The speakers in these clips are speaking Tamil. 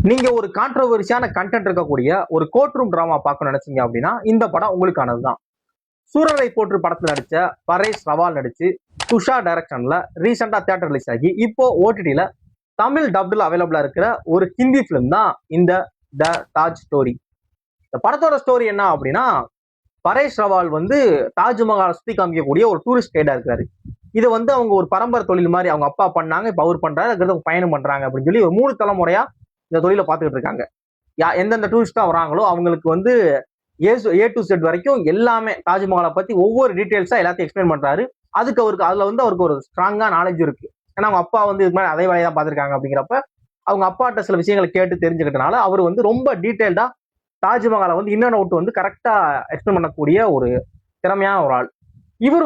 நீங்க ஒரு கான்ட்ரவர்சியான கண்டென்ட் இருக்கக்கூடிய ஒரு கோர்ட் ரூம் டிராமா பார்க்க நினைச்சீங்க அப்படின்னா இந்த படம் உங்களுக்கானதுதான். சூரரை போற்று படத்துல நடிச்ச பரேஷ் ரவால் நடிச்சு துஷா டைரக்ஷன்ல ரீசெண்டா தியேட்டர் ரிலீஸ் ஆகி இப்போ ஓடிடில தமிழ் டப்ல அவைலபிளா இருக்கிற ஒரு ஹிந்தி பிலிம் தான் இந்த த தாஜ் ஸ்டோரி. இந்த படத்தோட ஸ்டோரி என்ன அப்படின்னா, பரேஷ் ரவால் தாஜ்மஹாலை சுத்தி காமிக்கக்கூடிய ஒரு டூரிஸ்ட் கைடா இருக்காரு. இது அவங்க ஒரு பரம்பரை தொழில் மாதிரி அவங்க அப்பா பண்ணாங்க, இப்ப அவர் பண்றாரு, அதுக்கு பயணம் பண்றாங்க அப்படின்னு சொல்லி ஒரு 3 தலைமுறையா இந்த தொழிலை பார்த்துக்கிட்டு இருக்காங்க. எந்தெந்த டூரிஸ்டா வராங்களோ அவங்களுக்கு ஏ டு செட் வரைக்கும் எல்லாமே தாஜ்மஹாலை பத்தி ஒவ்வொரு டீடைல்ஸா எல்லாத்தையும் எக்ஸ்பிளைன் பண்றாரு. அதுக்கு அவருக்கு ஒரு ஸ்ட்ராங்கா நாலேஜ் இருக்கு. ஏன்னா அவங்க அப்பா இதுக்கு மேலே அதே வேலையை தான் பார்த்துருக்காங்க. அப்படிங்கிறப்ப அவங்க அப்பாட்ட சில விஷயங்களை கேட்டு தெரிஞ்சுக்கிட்டனால அவர் ரொம்ப டீடைல்டா தாஜ்மஹாலை இன்னொன்று அவுட் கரெக்டா எக்ஸ்பிளைன் பண்ணக்கூடிய ஒரு திறமையான ஒரு ஆள். இவர்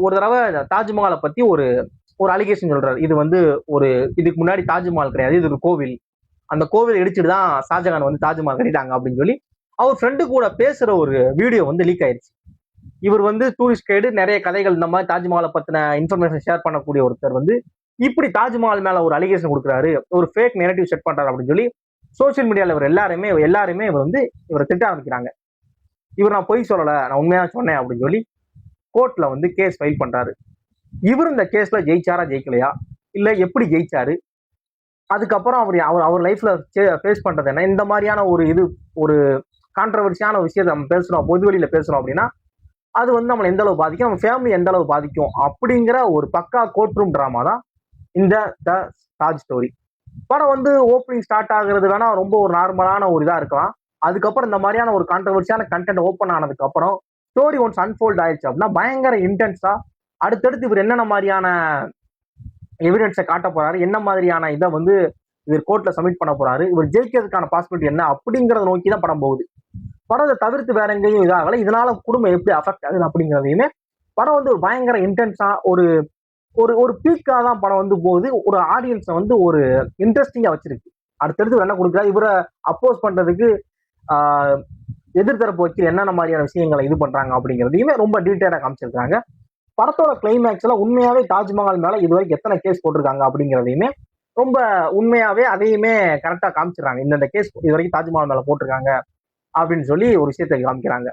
ஒரு தடவை தாஜ்மஹாலை பத்தி ஒரு ஒரு அலிகேஷன் சொல்றாரு. இது ஒரு இதுக்கு முன்னாடி தாஜ்மஹால் கிடையாது, இது ஒரு கோவில். அந்த கோவில் இடிச்சுட்டு தான் ஷாஜகான் தாஜ்மஹால் கட்டிட்டாங்க அப்படின்னு சொல்லி அவர் ஃப்ரெண்டு கூட பேசுற ஒரு வீடியோ லீக் ஆயிடுச்சு. இவர் டூரிஸ்ட் கைடு, நிறைய கதைகள் இந்த மாதிரி தாஜ்மஹாலை பத்தின இன்ஃபர்மேஷன் ஷேர் பண்ணக்கூடிய ஒருத்தர் இப்படி தாஜ்மஹால் மேல ஒரு அலிகேஷன் கொடுக்குறாரு, ஒரு ஃபேக் நெகட்டிவ் செட் பண்றாரு அப்படின்னு சொல்லி சோசியல் மீடியால இவர் எல்லாருமே இவரை திட்ட ஆரம்பிக்கிறாங்க. இவர் நான் பொய் சொல்லல, நான் உண்மையா சொன்னேன் அப்படின்னு சொல்லி கோர்ட்ல கேஸ் ஃபைல் பண்றாரு. இவர் இந்த கேஸ்ல ஜெயிச்சாரா ஜெயிக்கலையா, இல்ல எப்படி ஜெயிச்சாரு, அதுக்கப்புறம் அவர் லைஃப்ல ஃபேஸ் பண்றது என்ன, இந்த மாதிரியான ஒரு கான்ட்ரவர்சியான விஷயத்தை நம்ம பேசுறோம், பொதுவெளியில பேசுறோம் அப்படின்னா அது நம்மளை எந்த அளவு பாதிக்கும், நம்ம ஃபேமிலி எந்த அளவு பாதிக்கும் அப்படிங்கிற ஒரு பக்கா கோர்ட் ரூம் டிராமா தான் இந்த த தாஜ் ஸ்டோரி. படம் ஓப்பனிங் ஸ்டார்ட் ஆகுறது வேணா ரொம்ப ஒரு நார்மலான ஒரு இதா இருக்கலாம். அதுக்கப்புறம் இந்த மாதிரியான ஒரு கான்ட்ரவர்சியான கண்டென்ட் ஓப்பன் ஆனதுக்கு அப்புறம் ஸ்டோரி ஒன்ஸ் அன்ஃபோல்ட் ஆயிடுச்சு அப்படின்னா பயங்கர இன்டென்ஸா அடுத்தடுத்து இவர் என்னென்ன மாதிரியான எவிடன்ஸை காட்ட போறாரு, என்ன மாதிரியான இதை இவர் கோர்ட்ல சப்மிட் பண்ண போறாரு, இவர் ஜெயிக்கிறதுக்கான பாசிபிலிட்டி என்ன அப்படிங்கறத நோக்கி தான் படம் போகுது. படத்தை தவிர்த்து வேற எங்கேயும் இதாகல. இதனால குடும்பம் எப்படி அஃபெக்ட் ஆகுது அப்படிங்கிறதையுமே படம் ஒரு பயங்கர இன்டென்ஸா ஒரு ஒரு பீக்கா தான் படம் போகுது. ஒரு ஆடியன்ஸை ஒரு இன்ட்ரெஸ்டிங்கா வச்சிருக்கு. அடுத்தடுத்து என்ன கொடுக்குறாரு, இவரை அப்போஸ் பண்றதுக்கு எதிர்த்தரப்பு வக்கீல் என்னென்ன மாதிரியான விஷயங்களை இது பண்றாங்க அப்படிங்கிறதையுமே ரொம்ப டீட்டெயிலா காமிச்சிருக்காங்க. படத்தோட கிளைமேக்ஸ்ல உண்மையாவே தாஜ்மஹால் மேல இதுவரைக்கும் எத்தனை கேஸ் போட்டிருக்காங்க அப்படிங்கிறதையுமே ரொம்ப உண்மையாவே அதையுமே கரெக்டா காமிச்சிடறாங்க. இந்த கேஸ் இது வரைக்கும் தாஜ்மஹால் மேல போட்டிருக்காங்க அப்படின்னு சொல்லி ஒரு விஷயத்தை காமிக்கிறாங்க.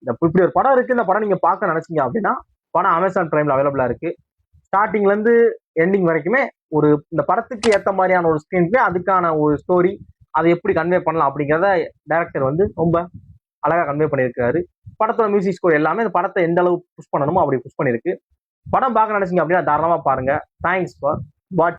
இப்படி ஒரு படம் இருக்கு, இந்த படம் நீங்க பார்க்க நினைச்சீங்க அப்படின்னா படம் அமேசான் பிரைம்ல அவைலபிளா இருக்கு. ஸ்டார்டிங்ல இருந்து எண்டிங் வரைக்குமே இந்த படத்துக்கு ஏத்த மாதிரியான ஒரு ஸ்கிரீன் பிளே, அதுக்கான ஒரு ஸ்டோரி, அதை எப்படி கன்வே பண்ணலாம் அப்படிங்கிறத டைரக்டர் ரொம்ப அழகா கன்வே பண்ணியிருக்காரு. படத்தோட மியூசிக் ஸ்கோர் எல்லாமே இந்த படத்தை எந்த அளவு புஷ் பண்ணணுமோ அப்படி புஷ் பண்ணிருக்கு. படம் பார்க்க நினைச்சீங்க அப்படின்னா தாராளமா பாருங்க. Thanks for watch.